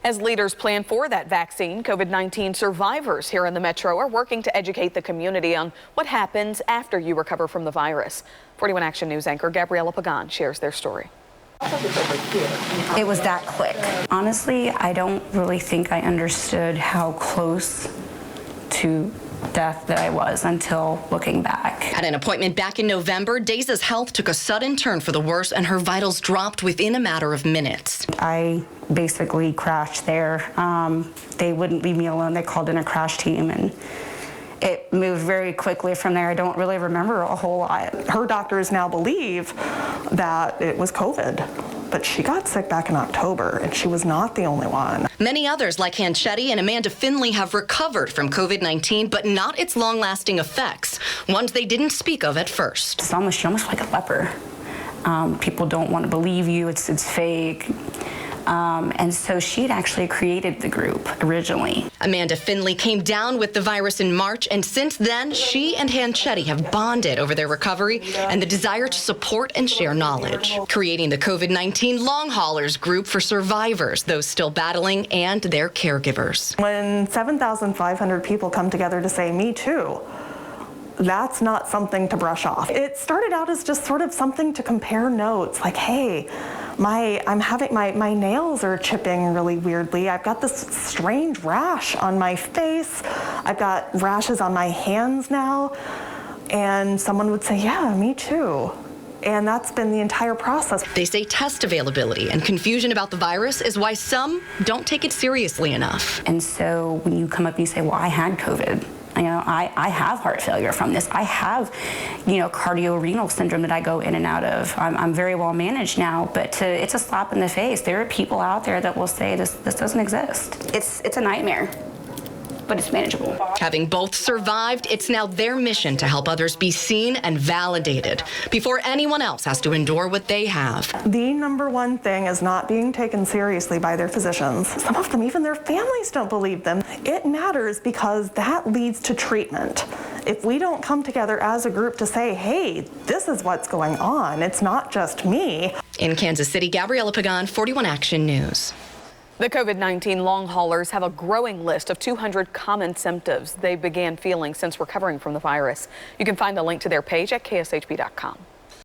As leaders plan for that vaccine, COVID-19 survivors here in the metro are working to educate the community on what happens after you recover from the virus. 41 Action News anchor Gabriella Pagan shares their story. It was that quick. Honestly, I don't really think I understood how close to death that I was until looking back. At an appointment back in November, Daisa's health took a sudden turn for the worse and her vitals dropped within a matter of minutes. I basically crashed there. They wouldn't leave me alone. They called in a crash team and it moved very quickly from there. I don't really remember a whole lot. Her doctors now believe that it was COVID, but she got sick back in October and she was not the only one. Many others like Hanchetti and Amanda Finley have recovered from COVID-19, but not its long-lasting effects, ones they didn't speak of at first. It's almost like a leper. People don't want to believe you, it's fake. And so she had actually created the group originally. Amanda Finley came down with the virus in March, and since then, she and Hanchetti have bonded over their recovery and the desire to support and share knowledge, creating the COVID-19 Long Haulers group for survivors, those still battling, and their caregivers. When 7,500 people come together to say, "Me too," that's not something to brush off. It started out as just sort of something to compare notes, like, hey, my nails are chipping really weirdly. I've got this strange rash on my face. I've got rashes on my hands now. And someone would say, yeah, me too. And that's been the entire process. They say test availability and confusion about the virus is why some don't take it seriously enough. And so when you come up and you say, well, I had COVID. You know, I have heart failure from this. I have, cardiorenal syndrome that I go in and out of. I'm very well managed now, but it's a slap in the face. There are people out there that will say this doesn't exist. It's a nightmare, but it's manageable. Having both survived, it's now their mission to help others be seen and validated before anyone else has to endure what they have. The number one thing is not being taken seriously by their physicians. Some of them, even their families don't believe them. It matters because that leads to treatment. If we don't come together as a group to say, hey, this is what's going on, it's not just me. In Kansas City, Gabriella Pagan, 41 Action News. The COVID-19 long haulers have a growing list of 200 common symptoms they began feeling since recovering from the virus. You can find the link to their page at kshb.com.